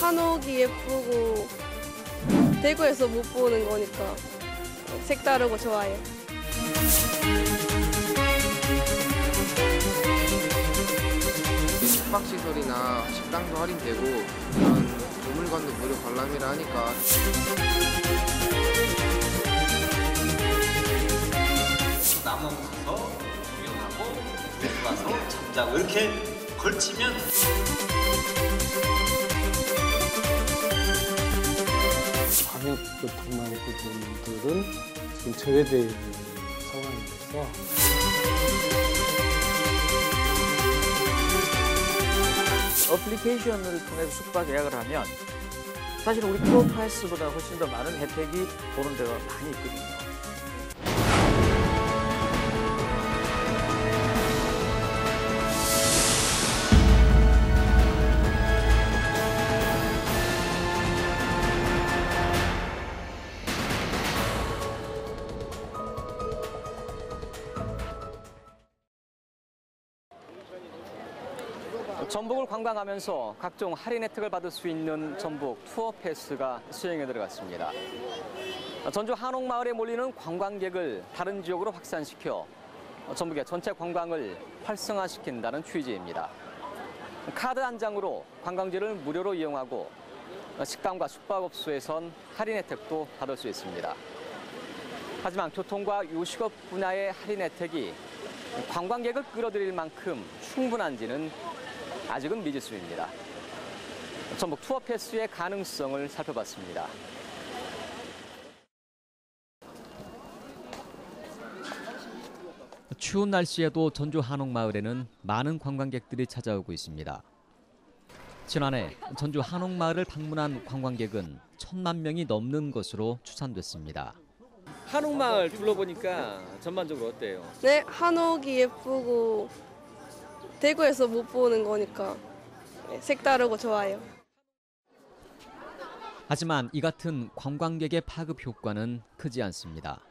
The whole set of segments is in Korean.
한옥이 예쁘고 대구에서 못 보는 거니까 색다르고 좋아요. 숙박시설이나 식당도 할인되고 이런 박물관도 무료 관람이라 하니까 남원 가서 구경하고 대구 가서 잠자고 이렇게 걸치면 광역교통망 부분들은 지금 제외되어 있는 상황이라서 어플리케이션을 통해서 숙박 예약을 하면 사실 우리 투어 패스보다 훨씬 더 많은 혜택이 보는 데가 많이 있거든요. 전북을 관광하면서 각종 할인 혜택을 받을 수 있는 전북 투어 패스가 시행에 들어갔습니다. 전주 한옥마을에 몰리는 관광객을 다른 지역으로 확산시켜 전북의 전체 관광을 활성화시킨다는 취지입니다. 카드 한 장으로 관광지를 무료로 이용하고 식당과 숙박업소에선 할인 혜택도 받을 수 있습니다. 하지만 교통과 요식업 분야의 할인 혜택이 관광객을 끌어들일 만큼 충분한지는 아직은 미지수입니다. 전북 투어 패스의 가능성을 살펴봤습니다. 추운 날씨에도 전주 한옥마을에는 많은 관광객들이 찾아오고 있습니다. 지난해 전주 한옥마을을 방문한 관광객은 1,000만 명이 넘는 것으로 추산됐습니다. 한옥마을 둘러보니까 전반적으로 어때요? 네, 한옥이 예쁘고 대구에서 못 보는 거니까 색다르고 좋아요. 하지만 이 같은 관광객의 파급 효과는 크지 않습니다.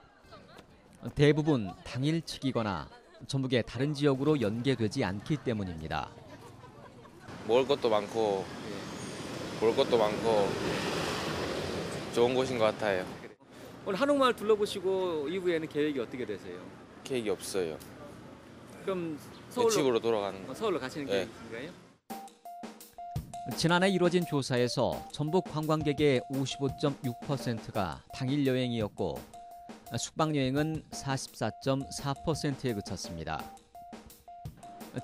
대부분 당일치기거나 전북의 다른 지역으로 연계되지 않기 때문입니다. 먹을 것도 많고 볼 것도 많고 좋은 곳인 것 같아요. 오늘 한옥마을 둘러보시고 이후에는 계획이 어떻게 되세요? 계획이 없어요. 그럼 예측으로 돌아가는 거. 서울로 가시는 네. 계획인가요? 지난해 이뤄진 조사에서 전북 관광객의 55.6%가 당일 여행이었고 숙박 여행은 44.4%에 그쳤습니다.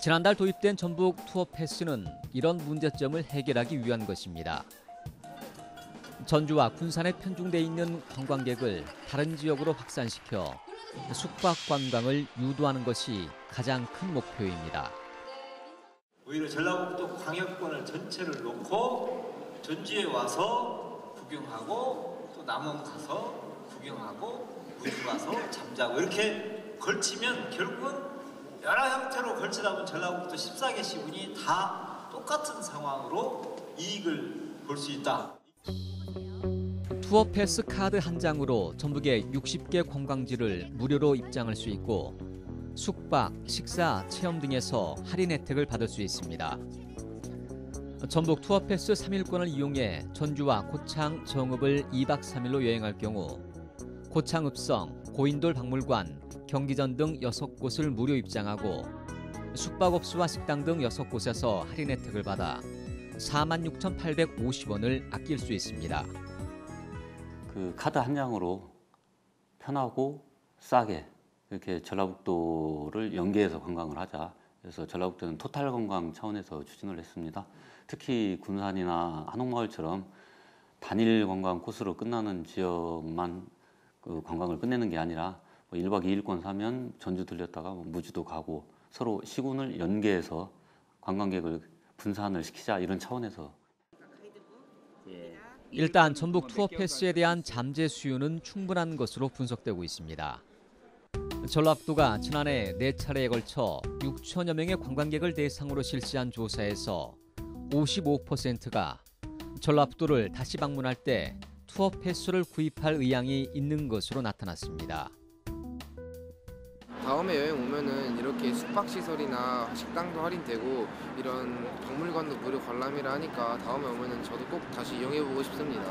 지난달 도입된 전북 투어 패스는 이런 문제점을 해결하기 위한 것입니다. 전주와 군산에 편중돼 있는 관광객을 다른 지역으로 확산시켜 숙박 관광을 유도하는 것이 가장 큰 목표입니다. 오히려 전라북도 광역권을 전체를 놓고 전주에 와서 구경하고 또 남원 가서 구경하고 무주 가서 잠자고 이렇게 걸치면 결국은 여러 형태로 걸치다 보면 전라북도 14개 시군이 다 똑같은 상황으로 이익을 볼 수 있다. 투어 패스 카드 한 장으로 전북의 60개 관광지를 무료로 입장할 수 있고 숙박, 식사, 체험 등에서 할인 혜택을 받을 수 있습니다. 전북 투어 패스 3일권을 이용해 전주와 고창, 정읍을 2박 3일로 여행할 경우 고창 읍성, 고인돌 박물관, 경기전 등 6곳을 무료 입장하고 숙박업소와 식당 등 6곳에서 할인 혜택을 받아 46,850원을 아낄 수 있습니다. 그 카드 한 장으로 편하고 싸게 이렇게 전라북도를 연계해서 관광을 하자. 그래서 전라북도는 토탈 관광 차원에서 추진을 했습니다. 특히 군산이나 한옥마을처럼 단일 관광 코스로 끝나는 지역만 그 관광을 끝내는 게 아니라 1박 2일권 사면 전주 들렸다가 무주도 가고 서로 시군을 연계해서 관광객을 분산을 시키자 이런 차원에서. 일단 전북 투어 패스에 대한 잠재 수요는 충분한 것으로 분석되고 있습니다. 전라북도가 지난해 4차례에 걸쳐 6천여 명의 관광객을 대상으로 실시한 조사에서 55%가 전라북도를 다시 방문할 때 투어 패스를 구입할 의향이 있는 것으로 나타났습니다. 다음에 여행 오면은 이렇게 숙박시설이나 식당도 할인되고 이런 박물관도 무료 관람이라 하니까 다음에 오면은 저도 꼭 다시 이용해보고 싶습니다.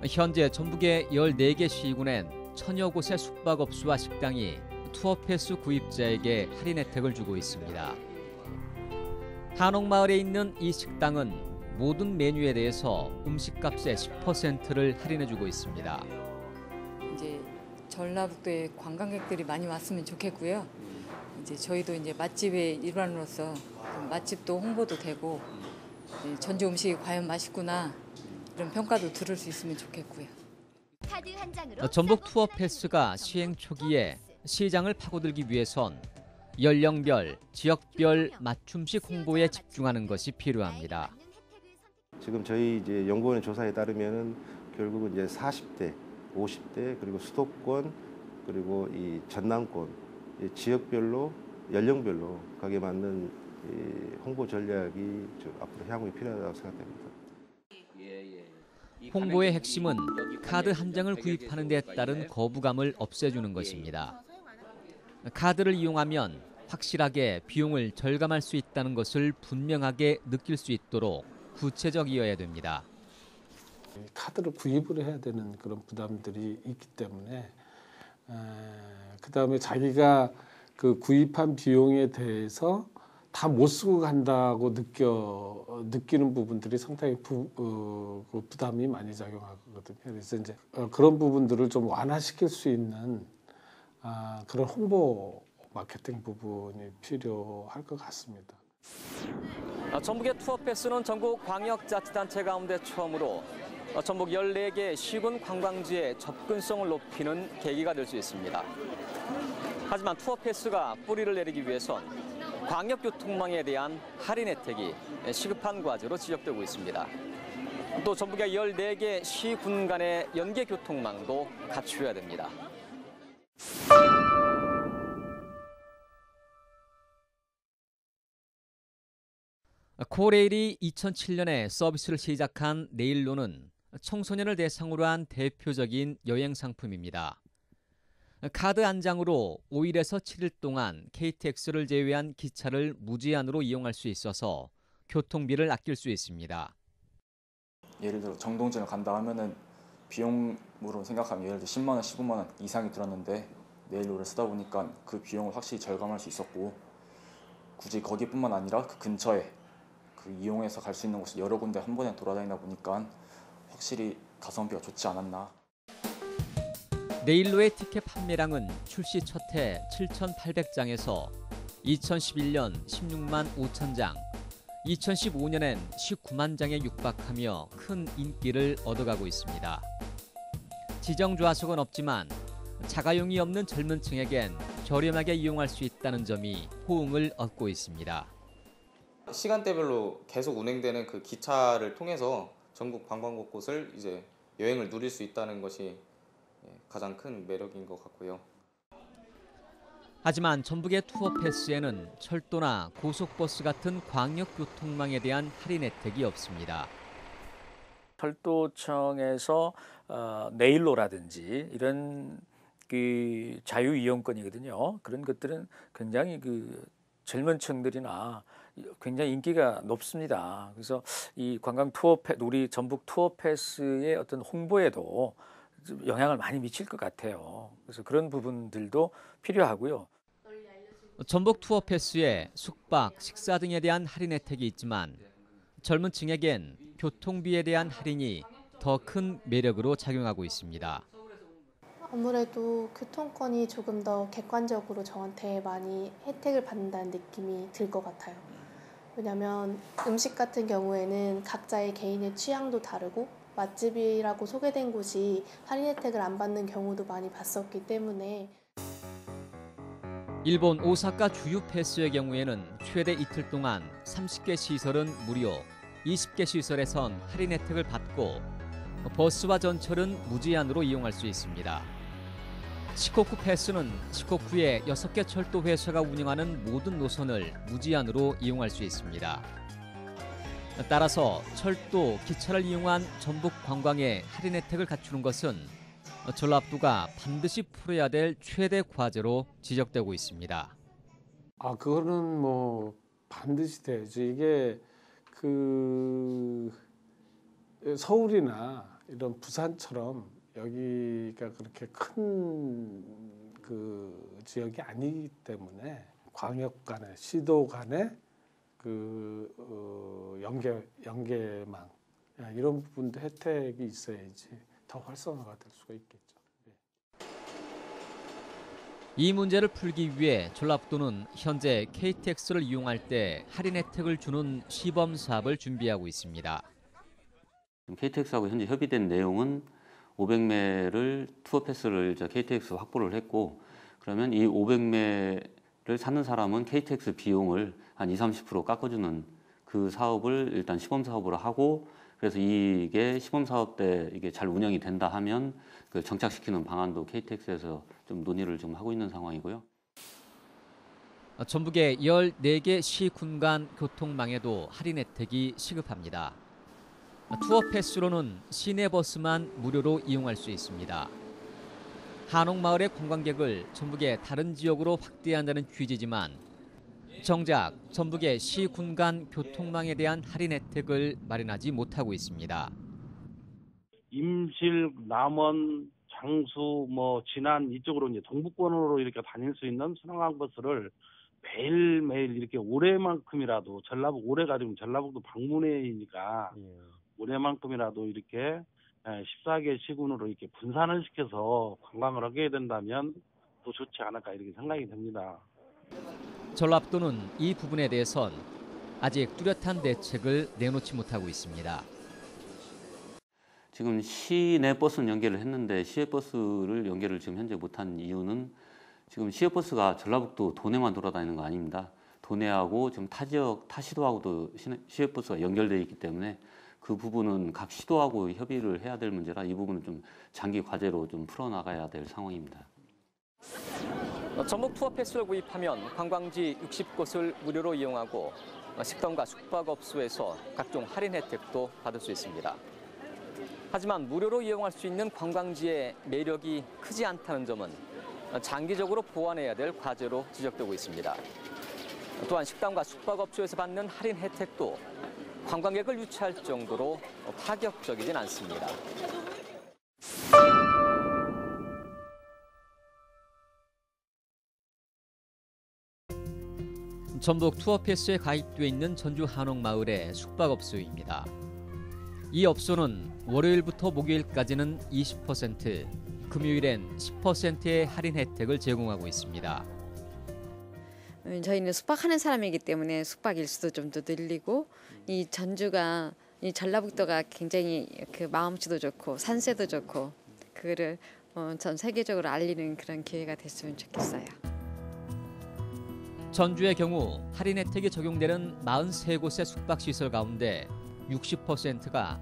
현재 전북의 14개 시군엔 천여 곳의 숙박업소와 식당이 투어 패스 구입자에게 할인 혜택을 주고 있습니다. 한옥마을에 있는 이 식당은 모든 메뉴에 대해서 음식값의 10%를 할인해주고 있습니다. 이제 전라북도에 관광객들이 많이 왔으면 좋겠고요. 이제 저희도 이제 맛집의 일환으로서 맛집도 홍보도 되고 전주 음식이 과연 맛있구나 이런 평가도 들을 수 있으면 좋겠고요. 전북 투어 패스가 시행 초기에 시장을 파고들기 위해선 연령별, 지역별 맞춤식 홍보에 집중하는 것이 필요합니다. 지금 저희 이제 연구원의 조사에 따르면은 결국은 이제 40대, 50대 그리고 수도권 그리고 이 전남권 이 지역별로 연령별로 거기에 맞는 이 홍보 전략이 좀 앞으로 향후에 필요하다고 생각됩니다. 홍보의 핵심은 카드 한 장을 구입하는 데 따른 거부감을 없애주는 것입니다. 카드를 이용하면 확실하게 비용을 절감할 수 있다는 것을 분명하게 느낄 수 있도록 구체적이어야 됩니다. 카드를 구입을 해야 되는 그런 부담들이 있기 때문에 그다음에 자기가 그 구입한 비용에 대해서 다 못 쓰고 간다고 느끼는 부분들이 상당히 부담이 많이 작용하거든요. 그래서 이제 그런 부분들을 좀 완화시킬 수 있는 그런 홍보 마케팅 부분이 필요할 것 같습니다. 전북의 투어 패스는 전국 광역자치단체 가운데 처음으로 전북 14개 시군 관광지의 접근성을 높이는 계기가 될 수 있습니다. 하지만 투어 패스가 뿌리를 내리기 위해선 광역교통망에 대한 할인 혜택이 시급한 과제로 지적되고 있습니다. 또 전북의 14개 시군 간의 연계 교통망도 갖추어야 됩니다. 코레일이 2007년에 서비스를 시작한 네일로는 청소년을 대상으로 한 대표적인 여행 상품입니다. 카드 한 장으로 5일에서 7일 동안 KTX를 제외한 기차를 무제한으로 이용할 수 있어서 교통비를 아낄 수 있습니다. 예를 들어 정동진을 간다 하면은 비용으로 생각하면 예를 들어 10만 원, 15만 원 이상이 들었는데 네일로를 쓰다 보니까 그 비용을 확실히 절감할 수 있었고 굳이 거기뿐만 아니라 그 근처에 그 이용해서 갈 수 있는 곳을 여러 군데 한 번에 돌아다니다 보니까 확실히 가성비가 좋지 않았나. 네일로의 티켓 판매량은 출시 첫 해 7,800장에서 2011년 16만 5천 장, 2015년엔 19만 장에 육박하며 큰 인기를 얻어가고 있습니다. 지정 좌석은 없지만 자가용이 없는 젊은 층에겐 저렴하게 이용할 수 있다는 점이 호응을 얻고 있습니다. 시간대별로 계속 운행되는 그 기차를 통해서 전국 방방 곳곳을 이제 여행을 누릴 수 있다는 것이 가장 큰 매력인 것 같고요. 하지만 전북의 투어 패스에는 철도나 고속버스 같은 광역교통망에 대한 할인 혜택이 없습니다. 철도청에서 네일로라든지 이런 그 자유 이용권이거든요. 그런 것들은 굉장히 그 젊은 층들이나 굉장히 인기가 높습니다. 그래서 이 관광 투어 우리 전북 투어 패스의 어떤 홍보에도 영향을 많이 미칠 것 같아요. 그래서 그런 부분들도 필요하고요. 전북 투어 패스에 숙박, 식사 등에 대한 할인 혜택이 있지만 젊은 층에겐 교통비에 대한 할인이 더 큰 매력으로 작용하고 있습니다. 아무래도 교통권이 조금 더 객관적으로 저한테 많이 혜택을 받는다는 느낌이 들 것 같아요. 왜냐하면 음식 같은 경우에는 각자의 개인의 취향도 다르고 맛집이라고 소개된 곳이 할인 혜택을 안 받는 경우도 많이 봤었기 때문에 일본 오사카 주유 패스의 경우에는 최대 이틀 동안 30개 시설은 무료, 20개 시설에선 할인 혜택을 받고 버스와 전철은 무제한으로 이용할 수 있습니다. 시코쿠 패스는 시코쿠의 6개 철도 회사가 운영하는 모든 노선을 무제한으로 이용할 수 있습니다. 따라서 철도, 기차를 이용한 전북 관광의 할인 혜택을 갖추는 것은 전라북도가 반드시 풀어야 될 최대 과제로 지적되고 있습니다. 그거는 뭐 반드시 돼야죠. 이게 그 서울이나 이런 부산처럼 여기가 그렇게 큰 그 지역이 아니기 때문에 광역 간의 시도 간의 그 연계망 이런 부분도 혜택이 있어야지 더 활성화가 될 수가 있겠죠. 이 문제를 풀기 위해 전라북도는 현재 KTX를 이용할 때 할인 혜택을 주는 시범 사업을 준비하고 있습니다. KTX하고 현재 협의된 내용은 500매를 투어 패스를 KTX 확보를 했고, 그러면 이 500매를 사는 사람은 KTX 비용을 한 20-30% 깎아주는 그 사업을 일단 시범 사업으로 하고, 그래서 이게 시범 사업 때 이게 잘 운영이 된다 하면 그 정착시키는 방안도 KTX에서 좀 논의를 좀 하고 있는 상황이고요. 전북의 14개 시군간 교통망에도 할인 혜택이 시급합니다. 투어 패스로는 시내버스만 무료로 이용할 수 있습니다. 한옥마을의 관광객을 전북의 다른 지역으로 확대한다는 취지지만 정작 전북의 시군간 교통망에 대한 할인 혜택을 마련하지 못하고 있습니다. 임실, 남원, 장수, 진안 이쪽으로 이제 동북권으로 이렇게 다닐 수 있는 순환광 버스를 매일매일 이렇게 올해만큼이라도 올해 가지고 전라북도 방문회이니까 올해만큼이라도 이렇게 14개 시군으로 이렇게 분산을 시켜서 관광을 하게 된다면 또 좋지 않을까 이렇게 생각이 됩니다. 전라북도는 이 부분에 대해선 아직 뚜렷한 대책을 내놓지 못하고 있습니다. 지금 시내 버스는 연계를 했는데 시외 버스를 연계를 지금 현재 못한 이유는 지금 시외 버스가 전라북도 도내만 돌아다니는 거 아닙니다. 도내하고 지금 타 지역, 타 시도하고도 시외 버스가 연결되어 있기 때문에 그 부분은 각 시도하고 협의를 해야 될 문제라 이 부분은 좀 장기 과제로 좀 풀어나가야 될 상황입니다. 전북 투어 패스를 구입하면 관광지 60곳을 무료로 이용하고 식당과 숙박업소에서 각종 할인 혜택도 받을 수 있습니다. 하지만 무료로 이용할 수 있는 관광지의 매력이 크지 않다는 점은 장기적으로 보완해야 될 과제로 지적되고 있습니다. 또한 식당과 숙박업소에서 받는 할인 혜택도 관광객을 유치할 정도로 파격적이진 않습니다. 전북 투어 패스에 가입돼 있는 전주 한옥마을의 숙박업소입니다. 이 업소는 월요일부터 목요일까지는 20%, 금요일엔 10%의 할인 혜택을 제공하고 있습니다. 저희는 숙박하는 사람이기 때문에 숙박 일수도 좀 더 늘리고 이 전주가 이 전라북도가 굉장히 그 마음씨도 좋고 산세도 좋고 그거를 전 세계적으로 알리는 그런 기회가 됐으면 좋겠어요. 전주의 경우 할인 혜택이 적용되는 43곳의 숙박시설 가운데 60%가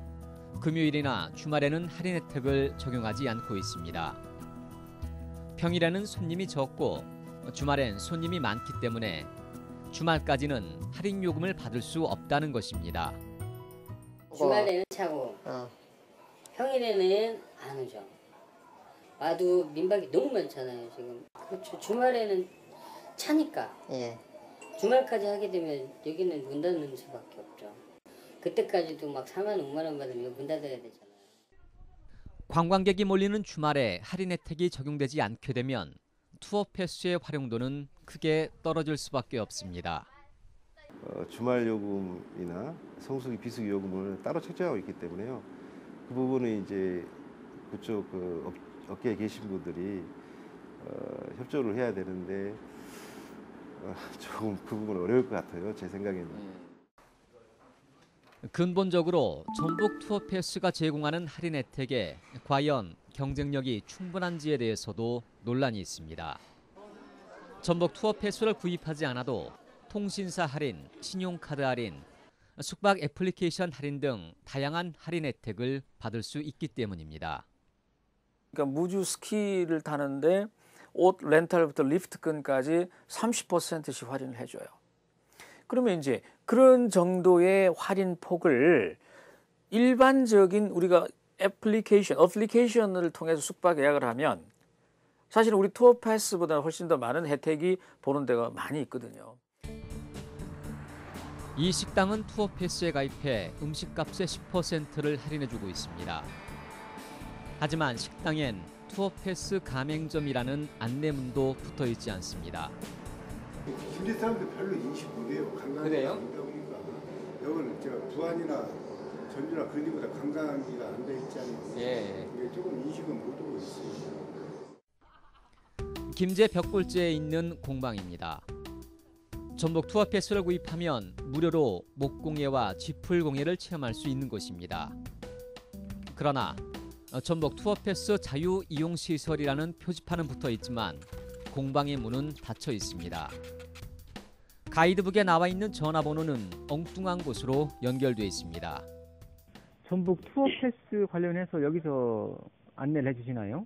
금요일이나 주말에는 할인 혜택을 적용하지 않고 있습니다. 평일에는 손님이 적고 주말엔 손님이 많기 때문에 주말까지는 할인 요금을 받을 수 없다는 것입니다. 주말에는 차고 평일에는 안 오죠. 와도 민박이 너무 많잖아요 지금. 그렇죠. 주말에는 차니까 주말까지 하게 되면 여기는 문 닫는 수밖에 없죠. 그때까지도 막 4만 원, 5만 원 받으면 문 닫아야 되잖아요. 관광객이 몰리는 주말에 할인 혜택이 적용되지 않게 되면 투어 패스의 활용도는 크게 떨어질 수밖에 없습니다. 주말 요금이나 성수기 비수기 요금을 따로 책정하고 있기 때문에요. 그 부분은 이제 그쪽 그 업계에 계신 분들이 협조를 해야 되는데 조금 그 부분은 어려울 것 같아요. 제 생각에는. 근본적으로 전북 투어 패스가 제공하는 할인 혜택에 과연 경쟁력이 충분한지에 대해서도 논란이 있습니다. 전북 투어 패스를 구입하지 않아도 통신사 할인, 신용카드 할인, 숙박 애플리케이션 할인 등 다양한 할인 혜택을 받을 수 있기 때문입니다. 그러니까 무주 스키를 타는데 옷 렌탈부터 리프트권까지 30%씩 할인을 해줘요. 그러면 이제 그런 정도의 할인 폭을 일반적인 우리가 어플리케이션을 통해서 숙박 예약을 하면 사실 우리 투어 패스보다 훨씬 더 많은 혜택이 보는 데가 많이 있거든요. 이 식당은 투어 패스에 가입해 음식값의 10%를 할인해주고 있습니다. 하지만 식당엔 투어 패스 가맹점이라는 안내문도 붙어 있지 않습니다. 현지 사람들 별로 인식 못해요. 관광지가 아니니까. 여기는 제가 부안이나 전주나 그런 데보다 관광지가 안 돼 있지 않아요. 예. 이게 조금 인식은 못 하고 있어요. 김제 벽골제에 있는 공방입니다. 전복 투어 패스를 구입하면 무료로 목공예와 쥐풀공예를 체험할 수 있는 곳입니다. 그러나 전복 투어 패스 자유 이용 시설이라는 표지판은 붙어 있지만 공방의 문은 닫혀 있습니다. 가이드북에 나와 있는 전화번호는 엉뚱한 곳으로 연결돼 있습니다. 전북 투어 패스 관련해서 여기서 안내를 해주시나요?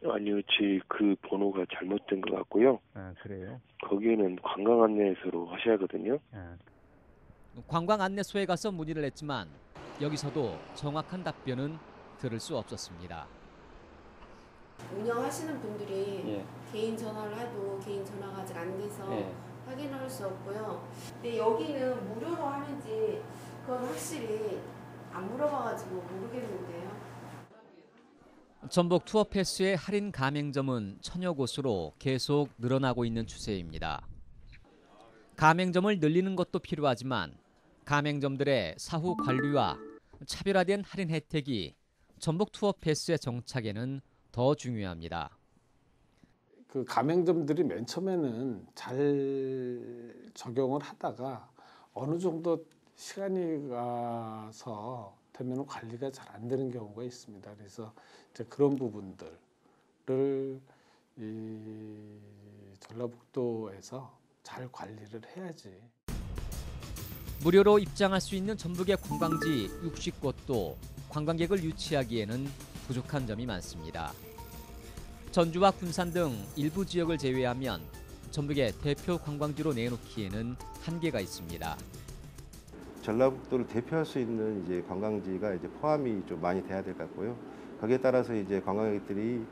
아니요, 그 번호가 잘못된 것 같고요. 아, 그래요? 거기에는 관광 안내소로 하셔야 하거든요. 관광 안내소에 가서 문의를 했지만 여기서도 정확한 답변은 들을 수 없었습니다. 운영하시는 분들이 개인 전화를 해도 개인 전화가 아직 안 돼서 확인할 수 없고요. 근데 여기는 무료로 하는지 그건 확실히 안 물어봐가지고 모르겠는데요. 전복 투어 패스의 할인 가맹점은 천여 곳으로 계속 늘어나고 있는 추세입니다. 가맹점을 늘리는 것도 필요하지만 가맹점들의 사후 관리와 차별화된 할인 혜택이 전복 투어 패스의 정착에는 더 중요합니다. 그 가맹점들이 맨 처음에는 잘 적용을 하다가 어느 정도 시간이 가서 되면 관리가 잘 안 되는 경우가 있습니다. 그래서 이제 그런 부분들을 이 전라북도에서 잘 관리를 해야지. 무료로 입장할 수 있는 전북의 관광지 60곳도 관광객을 유치하기에는 부족한 점이 많습니다. 전주와 군산 등 일부 지역을 제외하면 전북의 대표 관광지로 내놓기에는 한계가 있습니다. 전라북도를 대표할 수 있는 이제 관광지가 이제 포함이 좀 많이 돼야 될 것 같고요. 거기에 따라서 이제 관광객들이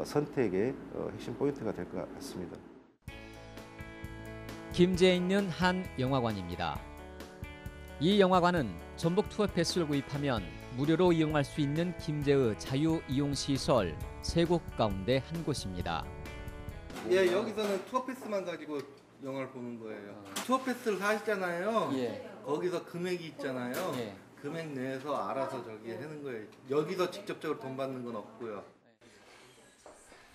선택의 핵심 포인트가 될 것 같습니다. 김제에 있는 한 영화관입니다. 이 영화관은 전복 투어 패스를 구입하면 무료로 이용할 수 있는 김제의 자유 이용 시설 3곳 가운데 한 곳입니다. 예, 여기서는 투어 패스만 가지고 영화를 보는 거예요. 투어 패스를 사시잖아요. 거기서 금액이 있잖아요. 금액 내에서 알아서 저기 하는 거예요. 여기서 직접적으로 돈 받는 건 없고요.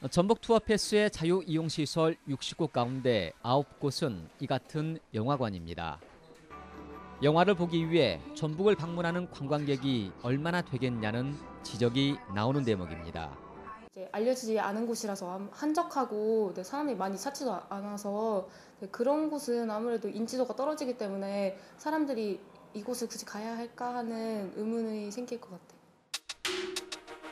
전복 투어 패스의 자유 이용 시설 60곳 가운데 9곳은 이 같은 영화관입니다. 영화를 보기 위해 전북을 방문하는 관광객이 얼마나 되겠냐는 지적이 나오는 대목입니다. 이제 알려지지 않은 곳이라서 한적하고 사람이 많이 찾지도 않아서 그런 곳은 아무래도 인지도가 떨어지기 때문에 사람들이 이곳을 굳이 가야 할까 하는 의문이 생길 것 같아요.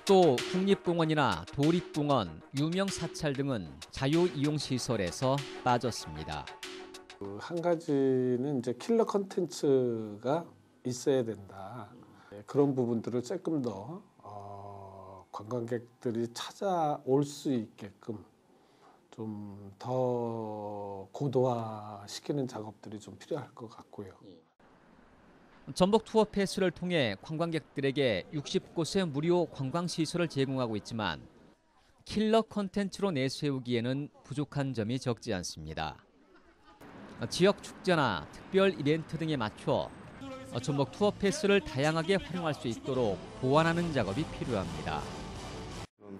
또 국립공원이나 도립공원, 유명사찰 등은 자유이용시설에서 빠졌습니다. 한 가지는 이제 킬러 컨텐츠가 있어야 된다. 그런 부분들을 조금 더 관광객들이 찾아올 수 있게끔 좀 더 고도화시키는 작업들이 좀 필요할 것 같고요. 전복 투어 패스를 통해 관광객들에게 60곳의 무료 관광시설을 제공하고 있지만 킬러 컨텐츠로 내세우기에는 부족한 점이 적지 않습니다. 지역 축제나 특별 이벤트 등에 맞춰 전복 투어 패스를 다양하게 활용할 수 있도록 보완하는 작업이 필요합니다.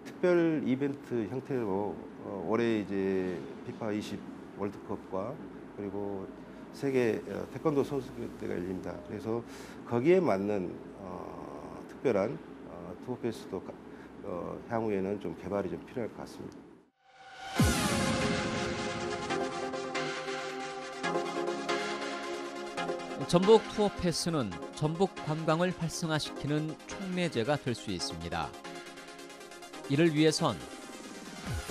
특별 이벤트 형태로 올해 이제 피파 20 월드컵과 그리고 세계 태권도 선수대가 열립니다. 그래서 거기에 맞는 특별한 투어 패스도 향후에는 좀 개발이 좀 필요할 것 같습니다. 전복 투어 패스는 전북 관광을 활성화시키는 촉매제가 될 수 있습니다. 이를 위해선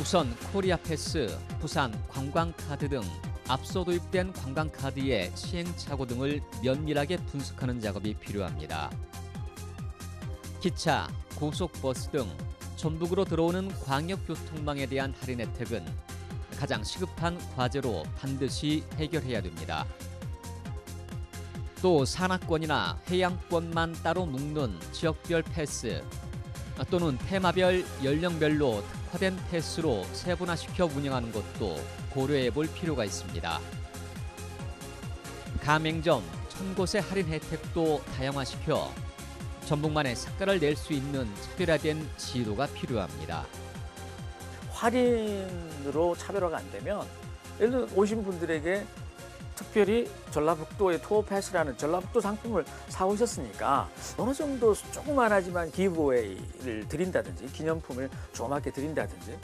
우선 코리아 패스, 부산 관광카드 등 앞서 도입된 관광카드의 시행착오 등을 면밀하게 분석하는 작업이 필요합니다. 기차, 고속버스 등 전북으로 들어오는 광역교통망에 대한 할인 혜택은 가장 시급한 과제로 반드시 해결해야 됩니다. 또 산악권이나 해양권만 따로 묶는 지역별 패스 또는 테마별, 연령별로 특화된 패스로 세분화시켜 운영하는 것도 고려해 볼 필요가 있습니다. 가맹점, 1000곳의 할인 혜택도 다양화시켜 전북만의 색깔을 낼 수 있는 차별화된 지도가 필요합니다. 할인으로 차별화가 안 되면 예를 들어 오신 분들에게 특별히 전라북도의 투어패스라는 전라북도 상품을 사오셨으니까 어느 정도 조그만하지만 기부웨이를 드린다든지 기념품을 조그맣게 드린다든지